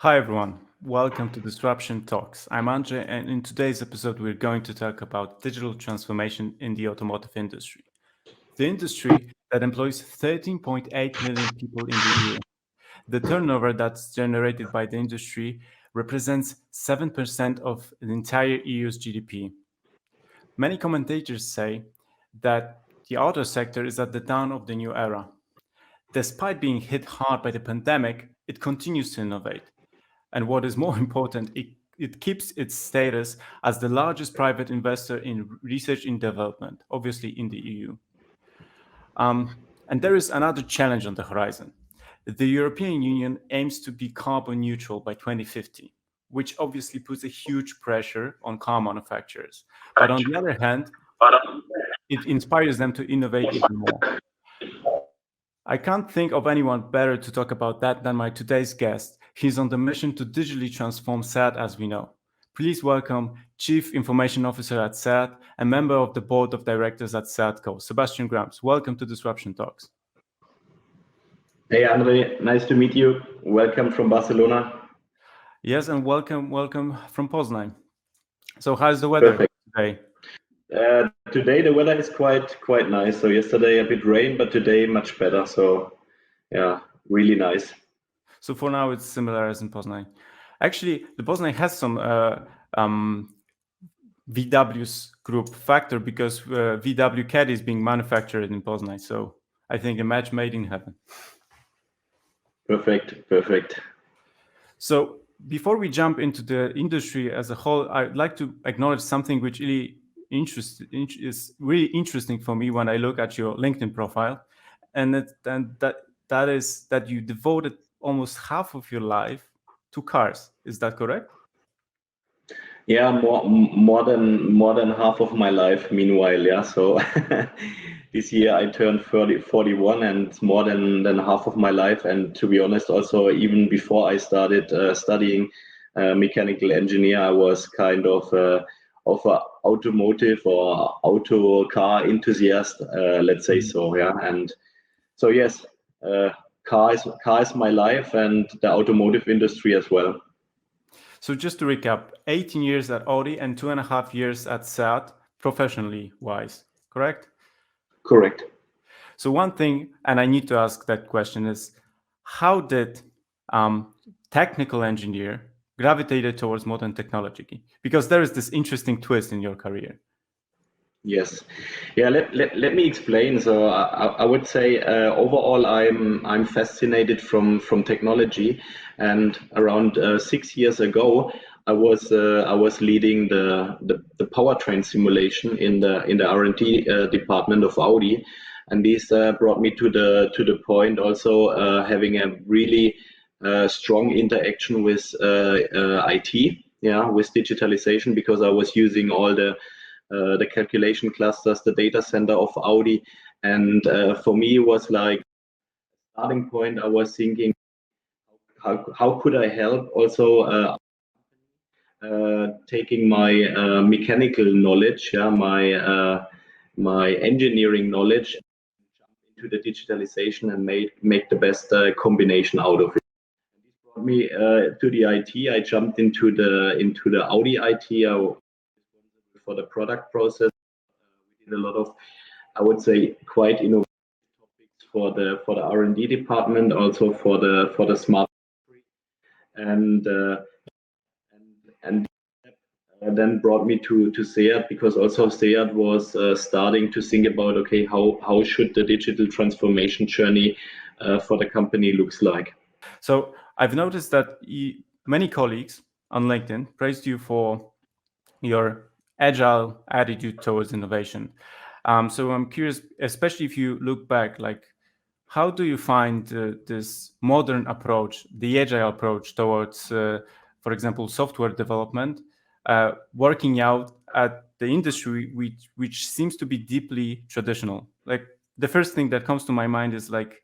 Hi everyone, welcome to Disruption Talks. I'm Andre, and in today's episode, we're going to talk about digital transformation in the automotive industry. The industry that employs 13.8 million people in the EU. The turnover that's generated by the industry represents 7% of the entire EU's GDP. Many commentators say that the auto sector is at the dawn of the new era. Despite being hit hard by the pandemic, it continues to innovate. And what is more important, it keeps its status as the largest private investor in research and development, obviously in the EU. And there is another challenge on the horizon. The European Union aims to be carbon neutral by 2050, which obviously puts a huge pressure on car manufacturers. But on the other hand, it inspires them to innovate even more. I can't think of anyone better to talk about that than my today's guest. He's on the mission to digitally transform SAT as we know. Please welcome Chief Information Officer at SAT and member of the Board of Directors at SATCO, Sebastian Grams. Welcome to Disruption Talks. Hey, Andre, nice to meet you. Welcome from Barcelona. Yes, and welcome from Poznan. So how's the weather today? Today the weather is quite nice. So yesterday a bit rain, but today much better. So yeah, really nice. So for now it's similar as in Poznan. Actually, the Poznan has some VW's group factor because VW Caddy is being manufactured in Poznan. So I think a match made in heaven. Perfect. So before we jump into the industry as a whole, I'd like to acknowledge something which really is really interesting for me when I look at your LinkedIn profile, and that is that you devoted almost half of your life to cars. Is that correct? Yeah, more than half of my life. Meanwhile, yeah. So this year I turned 41, and it's more than half of my life. And to be honest, also even before I started studying mechanical engineer, I was kind of a automotive or auto car enthusiast, let's say so. Yeah, and so yes, car is my life, and the automotive industry as well. So just to recap, 18 years at Audi and 2.5 years at SAT, professionally wise, correct? Correct. So one thing, and I need to ask that question, is how did technical engineer gravitated towards modern technology? Because there is this interesting twist in your career. Yes, yeah. Let me explain. So I would say overall, I'm fascinated from technology, and around 6 years ago, I was leading the powertrain simulation in the R&D department of Audi, and this brought me to the point also having a really strong interaction with IT, yeah, with digitalization, because I was using all the calculation clusters, the data center of Audi. And for me, it was like starting point. I was thinking, how could I help also taking my mechanical knowledge, yeah, my engineering knowledge into the digitalization and make the best combination out of it. This brought me to the IT. I jumped into the Audi IT. I was responsible for the product process. We did a lot of, I would say, quite innovative topics for the R&D department, also for the smart factory, and and then brought me to SEAT, because also SEAT was starting to think about, okay, how should the digital transformation journey for the company looks like. So I've noticed that many colleagues on LinkedIn praised you for your agile attitude towards innovation. So I'm curious, especially if you look back, like how do you find this modern approach, the agile approach towards, for example, software development, working out at the industry which seems to be deeply traditional? Like the first thing that comes to my mind is like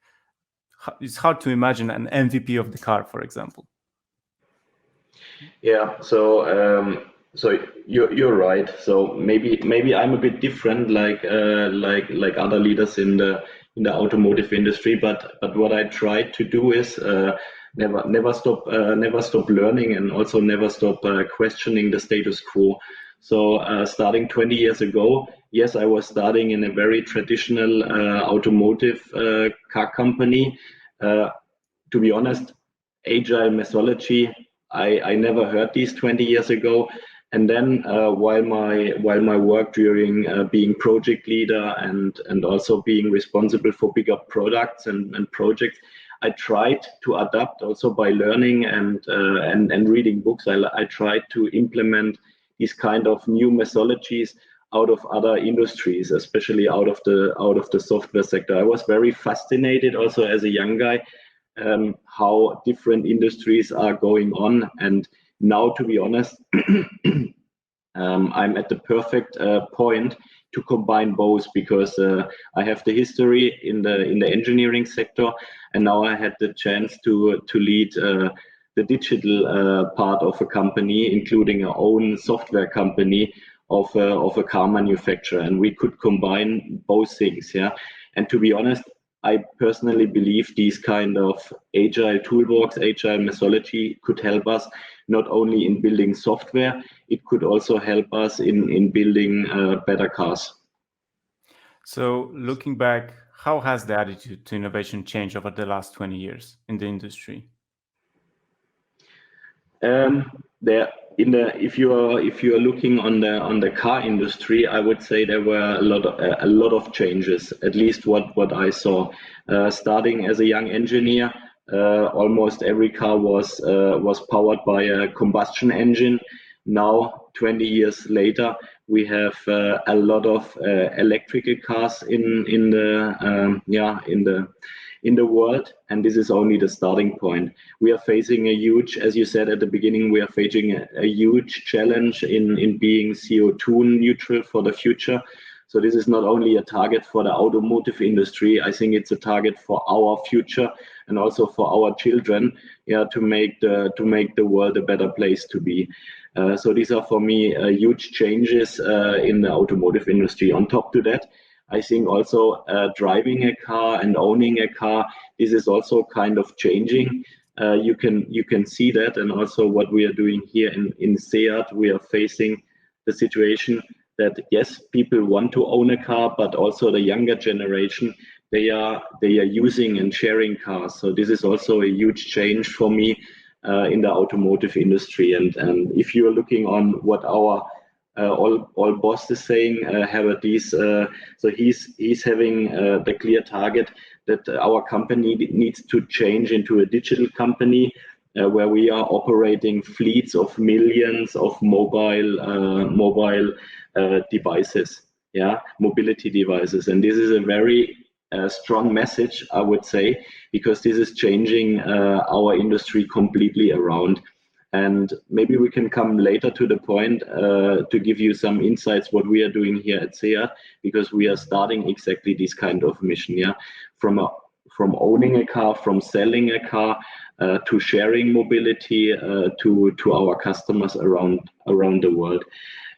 it's hard to imagine an MVP of the car, for example. Yeah, so you're right. So maybe I'm a bit different, like other leaders in the automotive industry. But what I try to do is never stop learning, and also never stop questioning the status quo. So starting 20 years ago, yes, I was starting in a very traditional automotive car company. To be honest, agile methodology, I never heard these 20 years ago. And then while my work during being project leader and also being responsible for bigger products and projects, I tried to adapt also by learning and reading books. I tried to implement these kind of new methodologies out of other industries, especially out of the software sector. I was very fascinated also as a young guy, how different industries are going on. And now, to be honest, I'm at the perfect point to combine both, because I have the history in the engineering sector, and now I had the chance to lead the digital part of a company, including our own software company of a car manufacturer, and we could combine both things. Yeah, and to be honest, I personally believe these kind of agile toolbox, agile methodology could help us not only in building software, it could also help us in building better cars. So, looking back, how has the attitude to innovation changed over the last 20 years in the industry? There in the if you are looking on the car industry, I would say there were a lot of changes. At least what I saw. Starting as a young engineer, almost every car was powered by a combustion engine. Now, 20 years later, we have a lot of electrical cars in the world, and this is only the starting point. We are facing a huge, as you said at the beginning, we are facing a huge challenge in being CO2 neutral for the future. So this is not only a target for the automotive industry. I think it's a target for our future and also for our children, yeah, to make the world a better place to be. So these are for me huge changes in the automotive industry. On top to that, I think also driving a car and owning a car, this is also kind of changing. You can see that, and also what we are doing here in SEAT, we are facing the situation that yes, people want to own a car, but also the younger generation, they are using and sharing cars. So this is also a huge change for me in the automotive industry. And if you are looking on what our all boss is saying, Herbert Dies, so he's having the clear target that our company needs to change into a digital company where we are operating fleets of millions of mobile devices, yeah, mobility devices. And this is a very strong message, I would say, because this is changing our industry completely around. And maybe we can come later to the point to give you some insights what we are doing here at SEAT, because we are starting exactly this kind of mission, yeah, from owning a car, from selling a car, to sharing mobility to our customers around the world.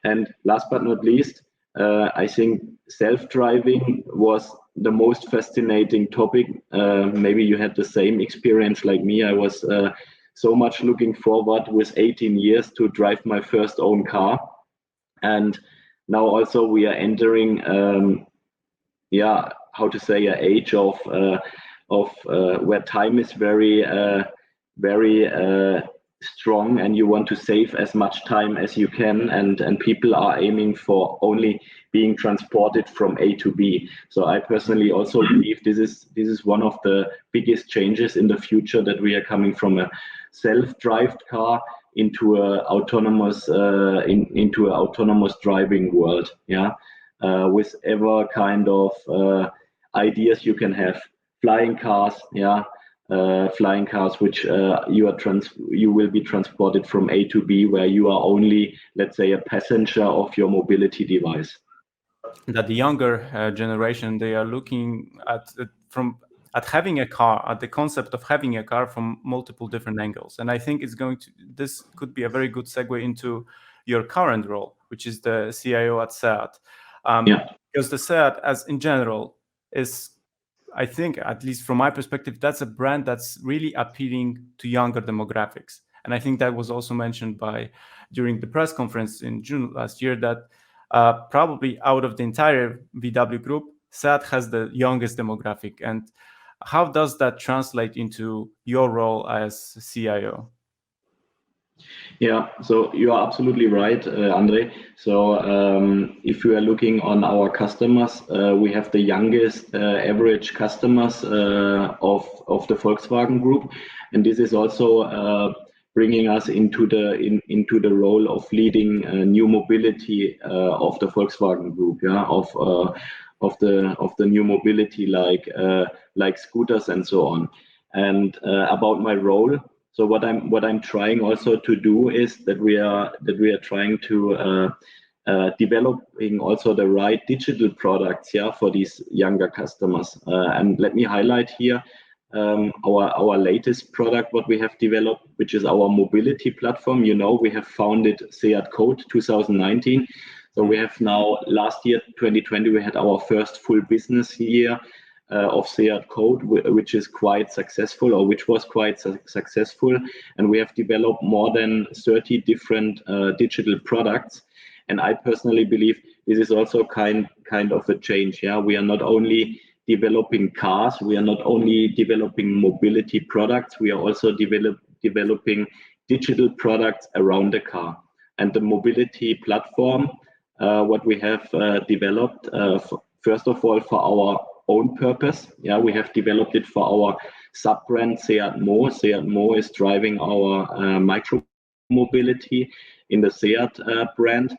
And last but not least, I think self-driving was the most fascinating topic. Maybe you had the same experience like me. I was so much looking forward with 18 years to drive my first own car. And now also we are entering, how to say, an age of where time is very strong, and you want to save as much time as you can, and people are aiming for only being transported from A to B. So I personally also believe this is one of the biggest changes in the future, that we are coming from a self-drive car into a autonomous driving world, yeah, with ever kind of ideas you can have, flying cars, yeah, flying cars which you will be transported from A to B, where you are only, let's say, a passenger of your mobility device. That the younger generation, they are looking at having a car, at the concept of having a car from multiple different angles. And I think this could be a very good segue into your current role, which is the CIO at SEAT. Yeah. Because the SEAT, as in general, is I think, at least from my perspective, that's a brand that's really appealing to younger demographics. And I think that was also mentioned by during the press conference in June last year that probably out of the entire VW group, SEAT has the youngest demographic. And how does that translate into your role as CIO? Yeah, so you are absolutely right, Andre. So if you are looking on our customers, we have the youngest average customers of the Volkswagen Group, and this is also bringing us into the role of leading new mobility of the Volkswagen Group, yeah, of the new mobility like scooters and so on. And about my role. So what I'm trying also to do is that we are trying to developing also the right digital products, yeah, for these younger customers. And let me highlight here our latest product, what we have developed, which is our mobility platform. You know, we have founded SEAT Code 2019. So we have now last year, 2020, we had our first full business year of SEAT Code, which is quite successful, or which was quite successful, and we have developed more than 30 different digital products. And I personally believe this is also kind of a change. Yeah, we are not only developing cars, we are not only developing mobility products, we are also developing digital products around the car. And the mobility platform, what we have developed, first of all, for our own purpose. Yeah, we have developed it for our sub-brand SEAT Mo. SEAT Mo is driving our micro mobility in the SEAT brand.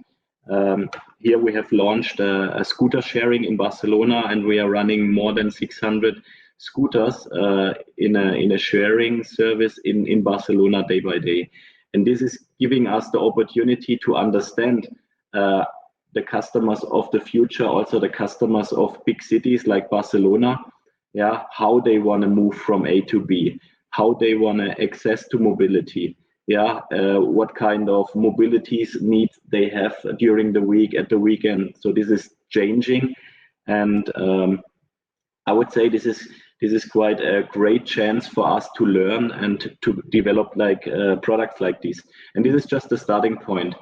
Here we have launched a scooter sharing in Barcelona, and we are running more than 600 scooters in a sharing service in Barcelona day by day. And this is giving us the opportunity to understand the customers of the future, also the customers of big cities like Barcelona, yeah, how they want to move from A to B, how they want to access to mobility, yeah, what kind of mobilities needs they have during the week, at the weekend. So this is changing, and I would say this is quite a great chance for us to learn and to develop like products like this. And this is just the starting point.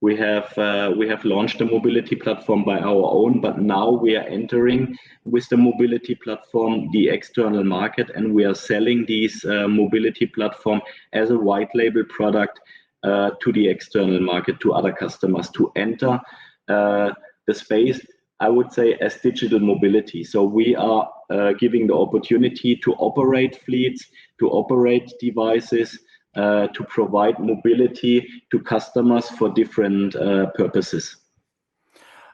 We have launched a mobility platform by our own, but now we are entering with the mobility platform the external market, and we are selling these mobility platform as a white label product to the external market, to other customers, to enter the space, I would say, as digital mobility. So we are giving the opportunity to operate fleets, to operate devices, to provide mobility to customers for different purposes.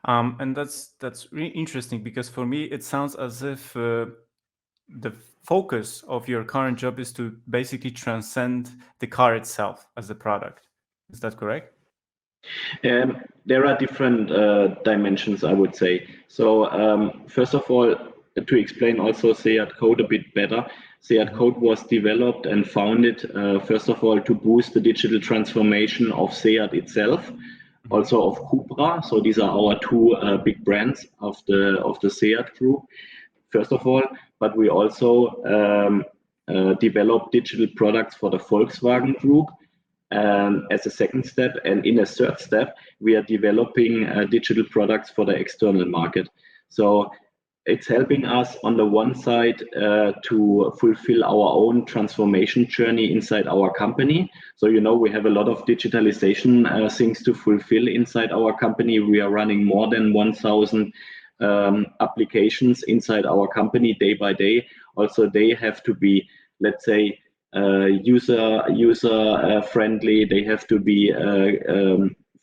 And that's really interesting, because for me it sounds as if the focus of your current job is to basically transcend the car itself as a product. Is that correct? There are different dimensions, I would say. So first of all, to explain also SEAT Code a bit better, SEAT Code was developed and founded, first of all, to boost the digital transformation of SEAT itself, also of Cupra. So these are our two big brands of the SEAT group, first of all. But we also developed digital products for the Volkswagen Group as a second step. And in a third step, we are developing digital products for the external market. So it's helping us on the one side to fulfill our own transformation journey inside our company. So, you know, we have a lot of digitalization things to fulfill inside our company. We are running more than 1,000 applications inside our company day by day. Also, they have to be, let's say, user friendly. They have to be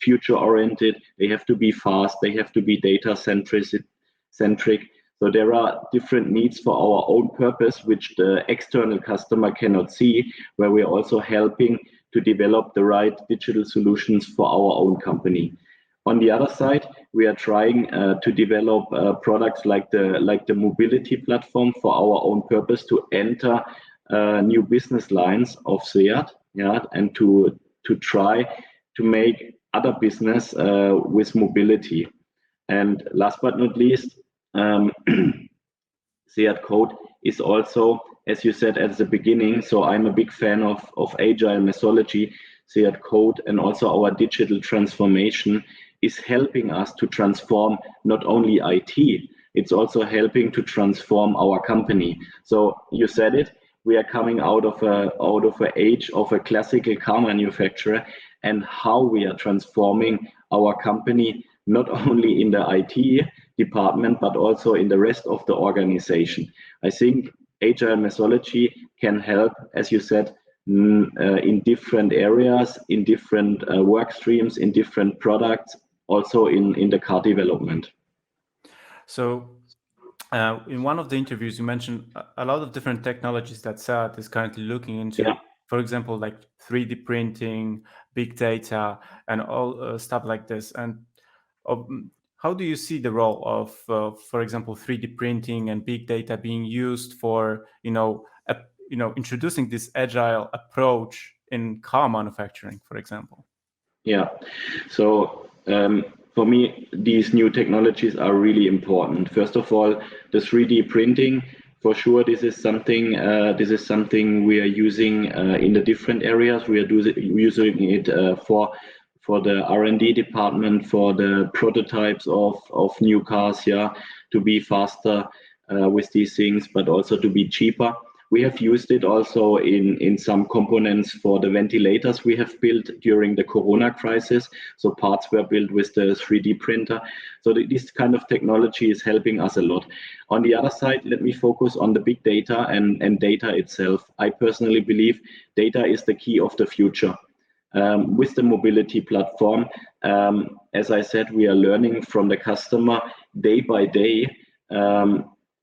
future oriented. They have to be fast. They have to be data centric. So there are different needs for our own purpose, which the external customer cannot see, where we're also helping to develop the right digital solutions for our own company. On the other side, we are trying to develop products like the mobility platform for our own purpose, to enter new business lines of SEAT, yeah, and to try to make other business with mobility. And last but not least, SEAT Code is also, as you said at the beginning, so I'm a big fan of agile methodology. SEAT Code and also our digital transformation is helping us to transform not only IT, it's also helping to transform our company. So you said it, we are coming out of a age of a classical car manufacturer, and how we are transforming our company not only in the IT department but also in the rest of the organization. I think agile methodology can help, as you said, in different areas, in different work streams, in different products, also in the car development. So, in one of the interviews, you mentioned a lot of different technologies that SAT is currently looking into. Yeah. For example, like 3D printing, big data, and all stuff like this. And how do you see the role of, for example, 3D printing and big data being used for, introducing this agile approach in car manufacturing, for example? Yeah. So for me, these new technologies are really important. First of all, the 3D printing, for sure, this is something. This is something we are using in the different areas. We are using it for the R&D department, for the prototypes of new cars, yeah, to be faster with these things, but also to be cheaper. We have used it also in some components for the ventilators we have built during the Corona crisis. So parts were built with the 3D printer. So this kind of technology is helping us a lot. On the other side, let me focus on the big data and data itself. I personally believe data is the key of the future. With the mobility platform, as I said, we are learning from the customer day by day.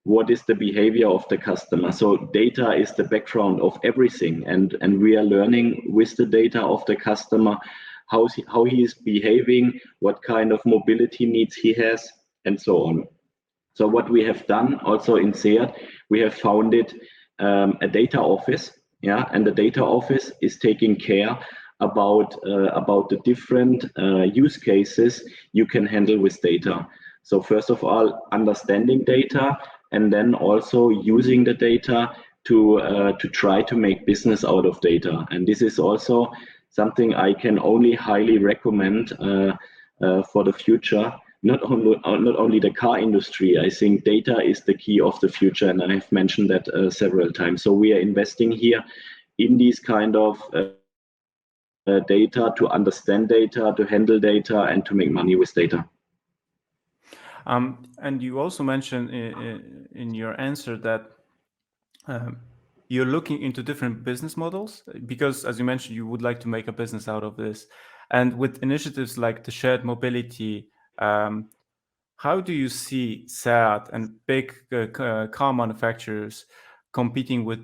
What is the behavior of the customer? So data is the background of everything, and we are learning with the data of the customer how he is behaving, what kind of mobility needs he has, and so on. So what we have done also in SEAT, we have founded a data office, yeah, and the data office is taking care about the different use cases you can handle with data. So first of all, understanding data, and then also using the data to try to make business out of data. And this is also something I can only highly recommend for the future. Not only the car industry. I think data is the key of the future, and I've mentioned that several times. So we are investing here in these kind of data, to understand data, to handle data, and to make money with data. And you also mentioned in your answer that you're looking into different business models because, as you mentioned, you would like to make a business out of this. And with initiatives like the shared mobility, how do you see SEAT and big car manufacturers competing with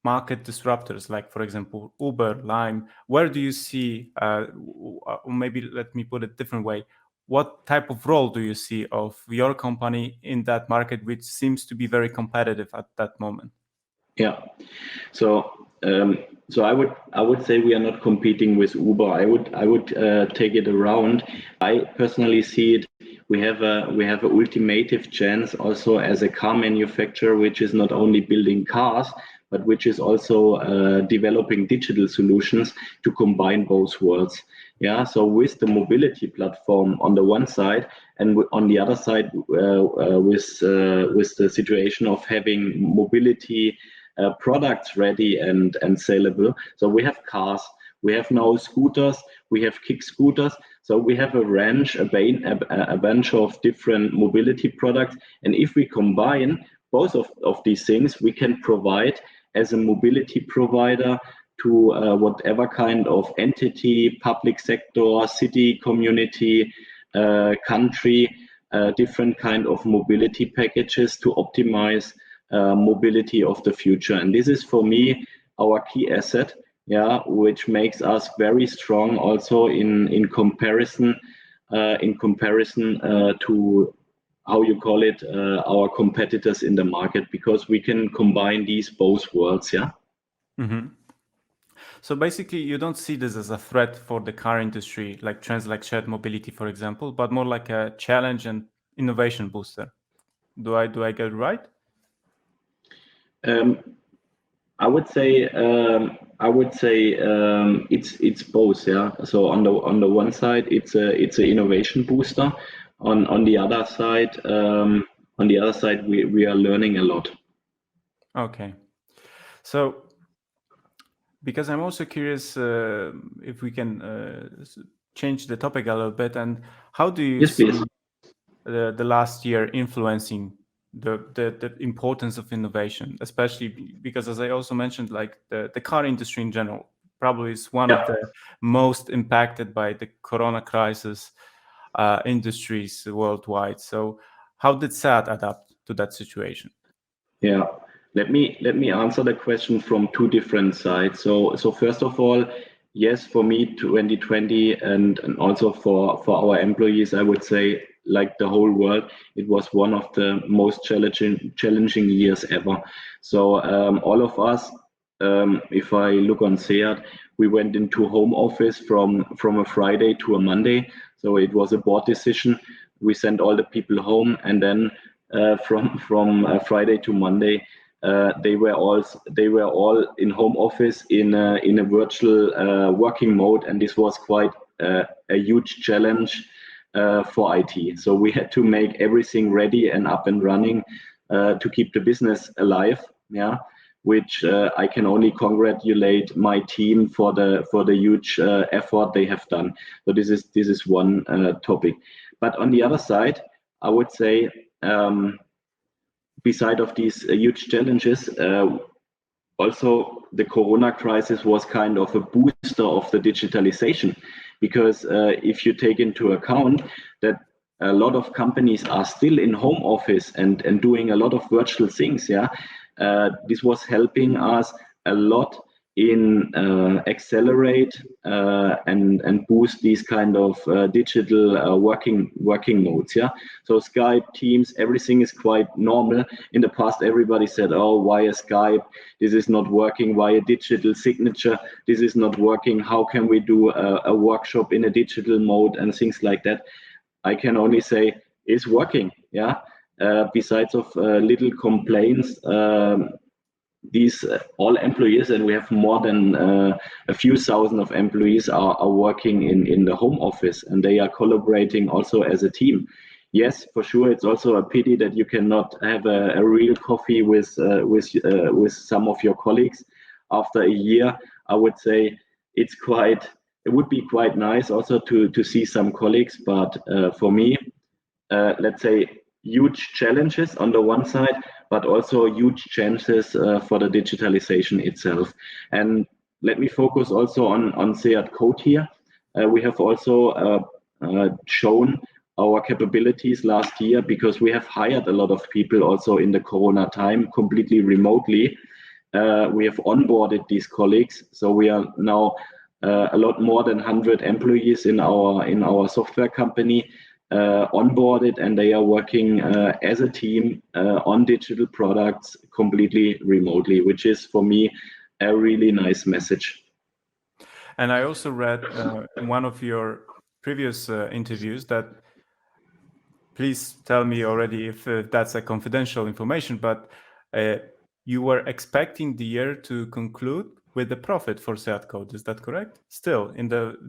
market disruptors like, for example, Uber, Lime? Where do you see, or maybe let me put it a different way, what type of role do you see of your company in that market, which seems to be very competitive at that moment? Yeah. So I would say we are not competing with Uber. I would take it around. I personally see it. We have a ultimative chance also as a car manufacturer, which is not only building cars, but which is also developing digital solutions to combine both worlds. Yeah. So with the mobility platform on the one side, and on the other side, with the situation of having mobility products ready and saleable. So we have cars, we have now scooters, we have kick scooters. So we have a bunch of different mobility products. And if we combine both of these things, we can provide as a mobility provider to whatever kind of entity, public sector, city, community, country, different kind of mobility packages to optimize mobility of the future. And this is for me our key asset, yeah, which makes us very strong also in comparison to how you call it, our competitors in the market, because we can combine these both worlds. Yeah. Mm-hmm. So basically, you don't see this as a threat for the car industry, like trends like shared mobility, for example, but more like a challenge and innovation booster. Do I get it right? Um, I would say it's both, yeah. So on the one side, it's a innovation booster. On the other side, we are learning a lot. Okay. So, because I'm also curious if we can change the topic a little bit, and how do you Yes, please. see the last year influencing the importance of innovation, especially because, as I also mentioned, like the car industry in general probably is one of Yeah. the most impacted by the corona crisis industries worldwide. So how did SAT adapt to that situation? Yeah. Let me answer the question from two different sides. So first of all, yes, for me, 2020 and also for our employees, I would say, like the whole world, it was one of the most challenging years ever. So all of us, if I look on SEAT, we went into home office from a Friday to a Monday. So it was a board decision. We sent all the people home, and then from Friday to Monday, they were all in home office in a virtual working mode, and this was quite a huge challenge for IT. So we had to make everything ready and up and running to keep the business alive. Yeah, which I can only congratulate my team for the huge effort they have done. So this is one topic. But on the other side, I would say, beside of these huge challenges, also the corona crisis was kind of a booster of the digitalization, because if you take into account that a lot of companies are still in home office and doing a lot of virtual things, yeah, this was helping us a lot in accelerate and boost these kind of digital working modes. Yeah, so Skype, Teams, everything is quite normal. In the past, everybody said, "Oh, why a Skype? This is not working. Why a digital signature? This is not working. How can we do a workshop in a digital mode and things like that?" I can only say it's working. Yeah. Besides of little complaints, these all employees, and we have more than a few thousand of employees are working in the home office, and they are collaborating also as a team. Yes, for sure, it's also a pity that you cannot have a real coffee with some of your colleagues after a year. I would say it would be quite nice also to see some colleagues, but for me, let's say, huge challenges on the one side, but also huge chances for the digitalization itself. And let me focus also on SEAT Code here. We have also shown our capabilities last year, because we have hired a lot of people also in the Corona time completely remotely. We have onboarded these colleagues, so we are now a lot more than 100 employees in our software company onboarded, and they are working as a team on digital products completely remotely, which is for me a really nice message. And I also read in one of your previous interviews that, please tell me already if that's a confidential information, but uh, you were expecting the year to conclude with a profit for Seat Code. Is that correct? Still,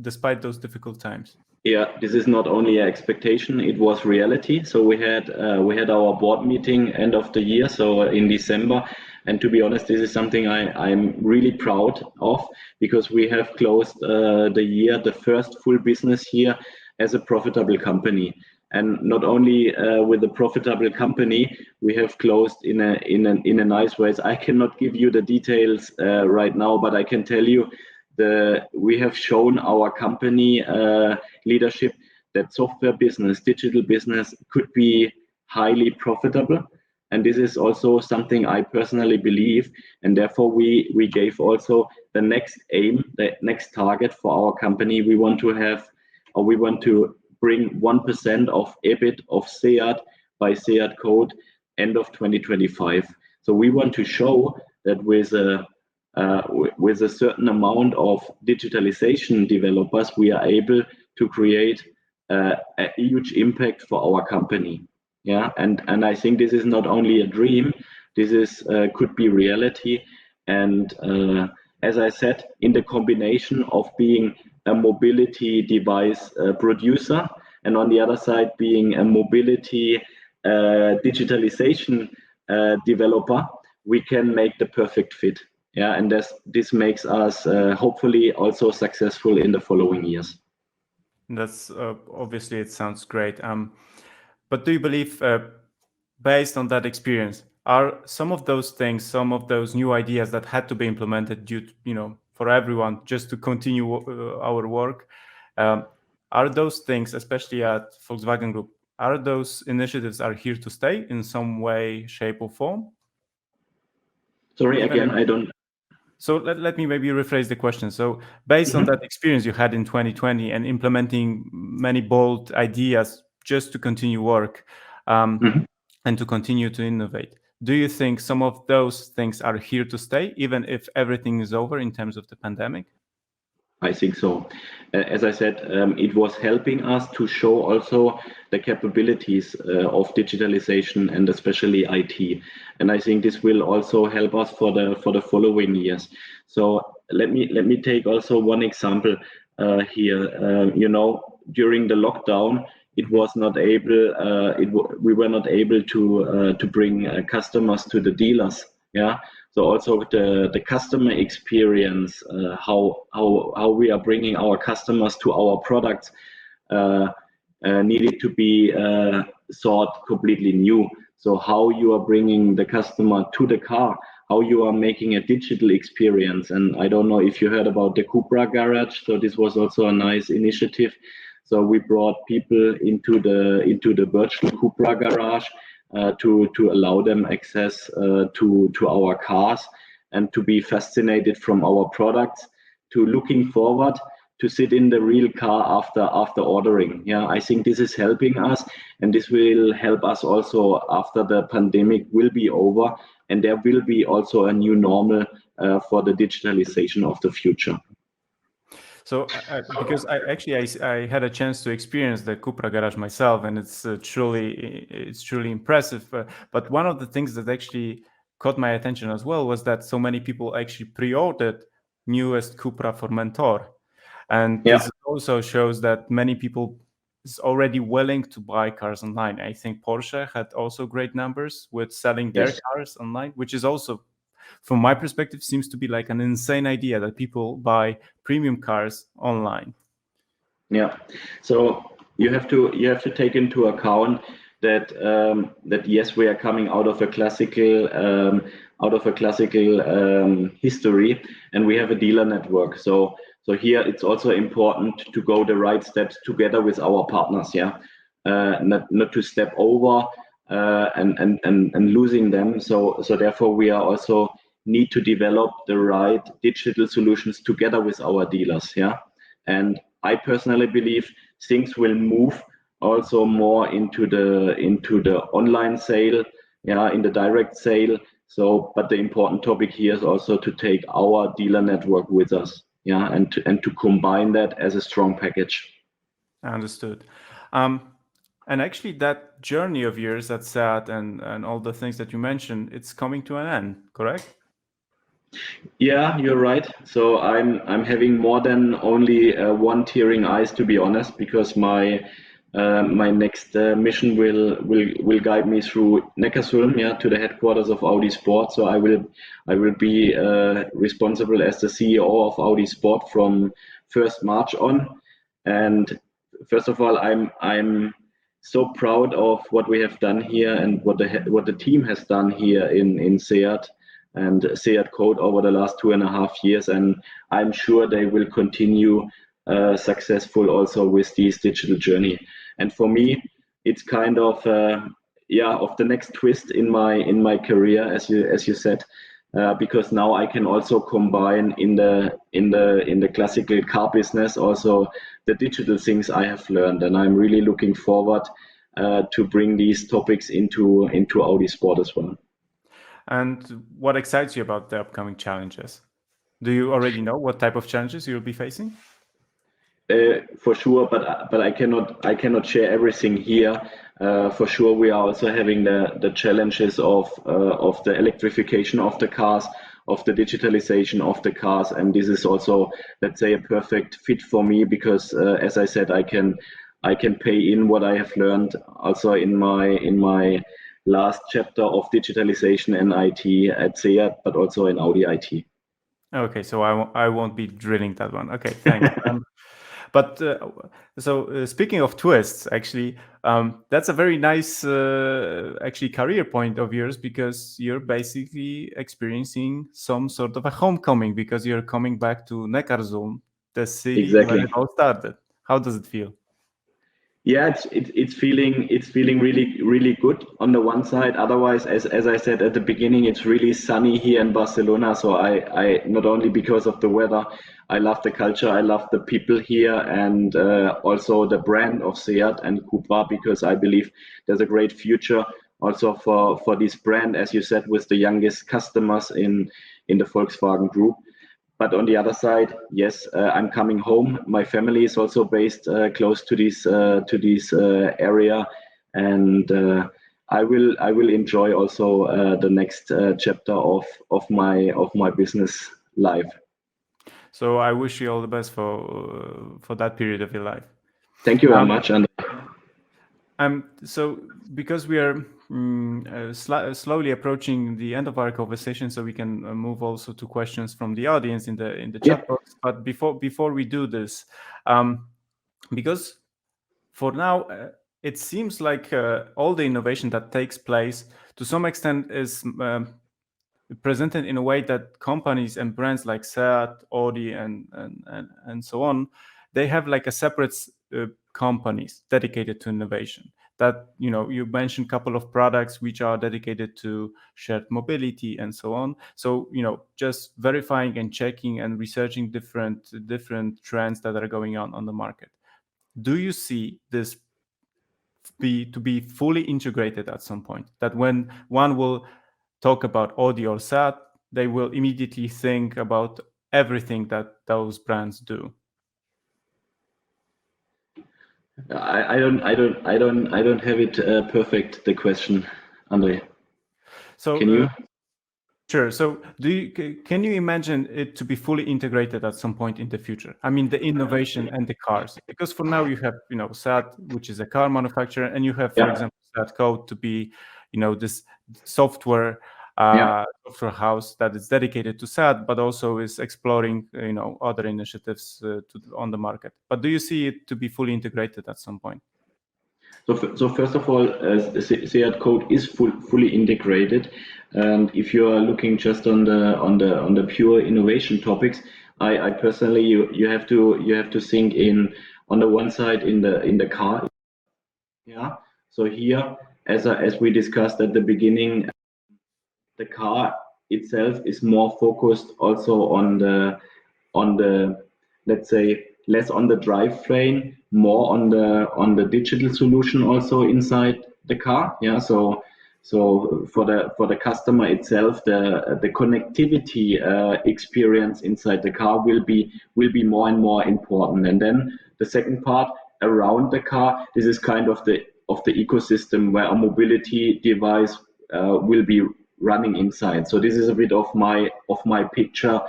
despite those difficult times. Yeah, this is not only an expectation; it was reality. So we had our board meeting end of the year, so in December. And to be honest, this is something I'm really proud of, because we have closed the year, the first full business year, as a profitable company. And not only with a profitable company, we have closed in a nice way. I cannot give you the details right now, but I can tell you we have shown our company leadership that software business, digital business could be highly profitable. And this is also something I personally believe. And therefore, we gave also the next aim, the next target for our company. We want to have, or we want to bring 1% of EBIT of SEAT by SEAT Code end of 2025. So we want to show that with a certain amount of digitalization developers, we are able to create a huge impact for our company. Yeah, and I think this is not only a dream, this is could be reality. And as I said, in the combination of being a mobility device producer, and on the other side being a mobility digitalization developer, we can make the perfect fit. Yeah, and this makes us hopefully also successful in the following years. That's obviously it sounds great. But do you believe, based on that experience, are some of those things, some of those new ideas that had to be implemented due to, for everyone just to continue our work, um, are those things, especially at Volkswagen Group, are those initiatives are here to stay in some way, shape, or form? Sorry, Even again, if I don't. So let me maybe rephrase the question. So based on Mhm. that experience you had in 2020 and implementing many bold ideas just to continue work Mhm. and to continue to innovate, do you think some of those things are here to stay, even if everything is over in terms of the pandemic? I think so. As I said, it was helping us to show also the capabilities of digitalization and especially IT. And I think this will also help us for the following years. So let me take also one example here. During the lockdown, it was not able. We were not able to bring customers to the dealers. Yeah, so also the customer experience, how we are bringing our customers to our products uh, needed to be thought completely new. So how you are bringing the customer to the car, how you are making a digital experience. And I don't know if you heard about the Cupra garage. So this was also a nice initiative. So we brought people into the virtual Cupra garage to allow them access to our cars and to be fascinated from our products, to looking forward to sit in the real car after ordering. Yeah, I think this is helping us, and this will help us also after the pandemic will be over, and there will be also a new normal for the digitalization of the future. So, because I had a chance to experience the Cupra garage myself, and it's truly impressive. But one of the things that actually caught my attention as well was that so many people actually pre-ordered newest Cupra Formentor, and Yeah. this also shows that many people is already willing to buy cars online. I think Porsche had also great numbers with selling their Yes. cars online, which is also, from my perspective, seems to be like an insane idea that people buy premium cars online. Yeah. So you have to take into account that yes, we are coming out of a classical history, and we have a dealer network. So here it's also important to go the right steps together with our partners. Yeah, not to step over and losing them. So therefore we are also need to develop the right digital solutions together with our dealers. Yeah, and I personally believe things will move also more into the online sale, yeah, in the direct sale. So, but the important topic here is also to take our dealer network with us, yeah, and to combine that as a strong package. Understood. And actually, that journey of yours at SAT and all the things that you mentioned, it's coming to an end, correct? Yeah, you're right. So I'm having more than only one tearing eyes, to be honest, because my next mission will guide me through Neckarsulm, yeah, to the headquarters of Audi Sport. So I will be responsible as the CEO of Audi Sport from 1st March on. And first of all, I'm so proud of what we have done here and what the team has done here in SEAT and SEAT Code over the last 2.5 years, and I'm sure they will continue successful also with this digital journey. And for me, it's kind of of the next twist in my career, as you said, because now I can also combine in the classical car business also the digital things I have learned, and I'm really looking forward to bring these topics into Audi Sport as well. And what excites you about the upcoming challenges? Do you already know what type of challenges you'll be facing? For sure, but I cannot share everything here. For sure, we are also having the challenges of the electrification of the cars, of the digitalization of the cars, and this is also, let's say, a perfect fit for me because, as I said, I can pay in what I have learned also in my last chapter of digitalization and IT at SEAT, but also in Audi IT. Okay, so I won't be drilling that one. Okay, thanks. But speaking of twists, actually, that's a very nice actually career point of yours because you're basically experiencing some sort of a homecoming because you're coming back to Neckarsulm, the city where Exactly. it all started. How does it feel? Yeah, it's feeling really good on the one side. Otherwise, as I said at the beginning, it's really sunny here in Barcelona. So I not only because of the weather, I love the culture, I love the people here, and also the brand of Seat and Cupra because I believe there's a great future also for this brand, as you said, with the youngest customers in the Volkswagen Group. But on the other side, yes, I'm coming home. My family is also based close to this area, and I will enjoy also the next chapter of my business life. So I wish you all the best for that period of your life. Thank you very Um, much, and so because we are slowly approaching the end of our conversation, so we can move also to questions from the audience in the yeah, chat box. But before we do this, um, because for now it seems like all the innovation that takes place to some extent is presented in a way that companies and brands like Seat, Audi, and so on, they have like a separate companies dedicated to innovation. That you mentioned a couple of products which are dedicated to shared mobility and so on. So just verifying and checking and researching different trends that are going on the market. Do you see this to be fully integrated at some point? That when one will talk about Audi or SAT, they will immediately think about everything that those brands do. I don't have it perfect. The question, Andre, So can you? sure. So can you imagine it to be fully integrated at some point in the future? I mean, the innovation and the cars, because for now you have SAT, which is a car manufacturer, and you have, for Yeah, example, SAT Code to be this software yeah. software house that is dedicated to SAT, but also is exploring other initiatives on the market. But do you see it to be fully integrated at some point? So first of all, Seat Code is fully integrated, and if you are looking just on the pure innovation topics, I personally you have to think in on the one side in the car, yeah. So here, as we discussed at the beginning, the car itself is more focused also on the let's say less on the drivetrain, more on the digital solution also inside the car. Yeah, so for the customer itself, the connectivity experience inside the car will be more and more important. And then the second part around the car, this is kind of the ecosystem where a mobility device will be running inside. So this is a bit of my picture,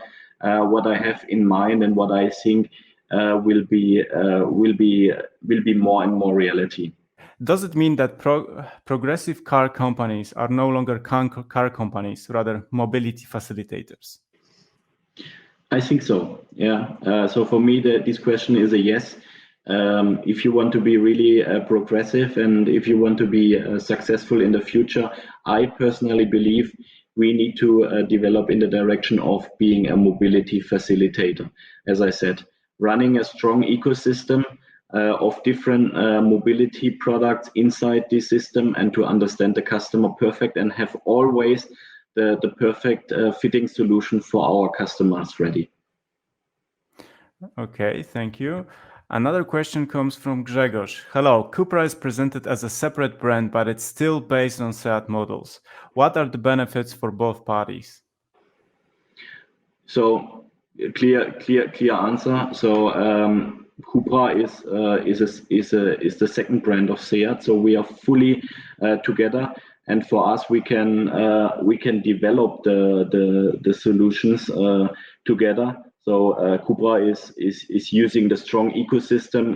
what I have in mind and what I think will be more and more reality. Does it mean that progressive car companies are no longer car companies, rather mobility facilitators? I think so. Yeah. So for me, this question is a yes. If you want to be really progressive and if you want to be successful in the future, I personally believe we need to develop in the direction of being a mobility facilitator. As I said, running a strong ecosystem of different mobility products inside this system and to understand the customer perfect and have always the perfect fitting solution for our customers ready. Okay, thank you. Another question comes from Grzegorz. Hello, Cupra is presented as a separate brand, but it's still based on Seat models. What are the benefits for both parties? So clear answer. So Cupra is the second brand of Seat, so we are fully together. And for us, we can develop the solutions together. So Cupra is using the strong ecosystem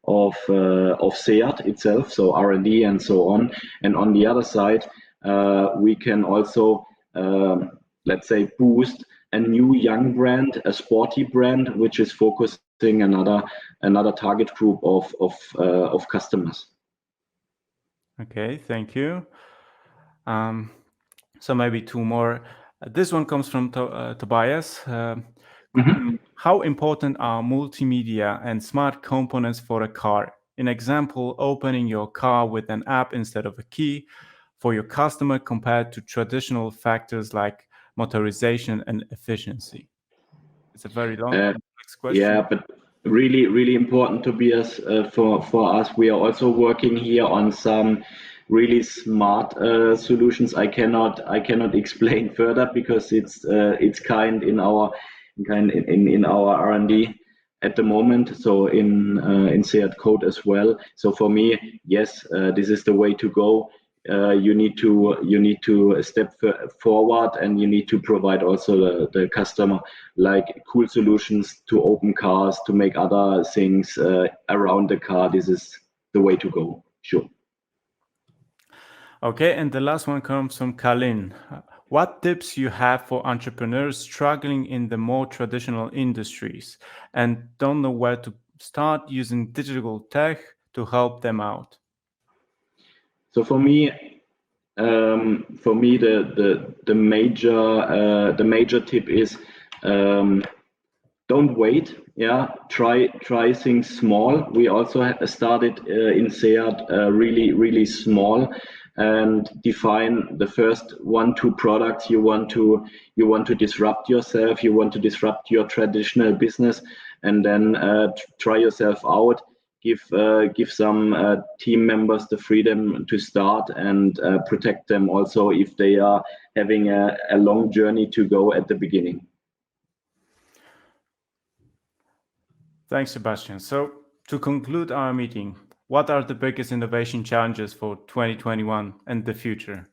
of Seat itself, so R&D and so on. And on the other side, we can also let's say boost a new young brand, a sporty brand, which is focusing another target group of customers. Okay, thank you. So maybe two more. This one comes from Tobias. How important are multimedia and smart components for a car? An example, opening your car with an app instead of a key for your customer compared to traditional factors like motorization and efficiency. It's a very long, complex question. Yeah, but really important, Tobias. For us, we are also working here on some really smart solutions. I cannot explain further because it's in our R&D at the moment. So in Seat Code as well. So for me, yes, this is the way to go. You need to step forward, and you need to provide also the customer like cool solutions to open cars, to make other things around the car. This is the way to go. Sure. Okay, and the last one comes from Kalin. What tips you have for entrepreneurs struggling in the more traditional industries and don't know where to start using digital tech to help them out? So for me, the major tip is don't wait. Yeah, try things small. We also started in Seat really small, and define the first 1-2 products you want to disrupt yourself. You want to disrupt your traditional business, and then try yourself out. Give some team members the freedom to start, and protect them also if they are having a long journey to go at the beginning. Thanks, Sebastian. So, to conclude our meeting, what are the biggest innovation challenges for 2021 and the future?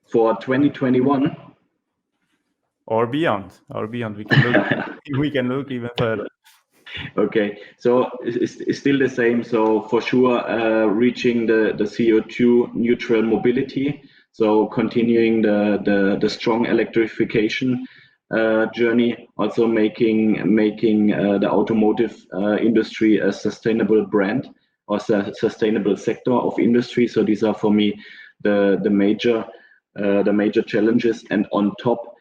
For 2021, Or beyond, we can look, we can look even further. okay, so it's still the same. So for sure, reaching the CO2 neutral mobility. So continuing the strong electrification journey. Also making the automotive industry a sustainable brand, or sustainable sector of industry. So these are for me the major challenges. And on top,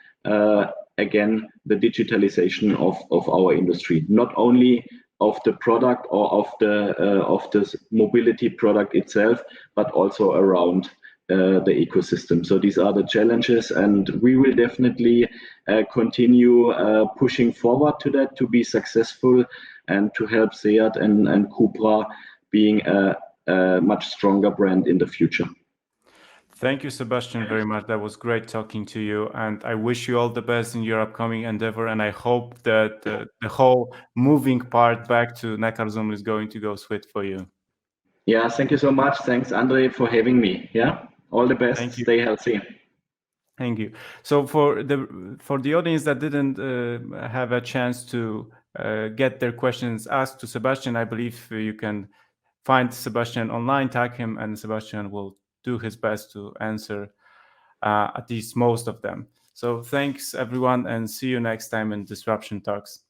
again, the digitalization of our industry, not only of the product or of the mobility product itself, but also around the ecosystem. So these are the challenges, and we will definitely continue pushing forward to that, to be successful and to help Seat and Cupra being a much stronger brand in the future. Thank you, Sebastian, very much. That was great talking to you. And I wish you all the best in your upcoming endeavor. And I hope that the whole moving part back to Neckarsulm is going to go sweet for you. Yeah, thank you so much. Thanks, Andre, for having me. Yeah, all the best. Thank you. Stay healthy. Thank you. So for the audience that didn't have a chance to get their questions asked to Sebastian, I believe you can find Sebastian online, tag him, and Sebastian will do his best to answer at least most of them. So thanks everyone, and see you next time in Disruption Talks.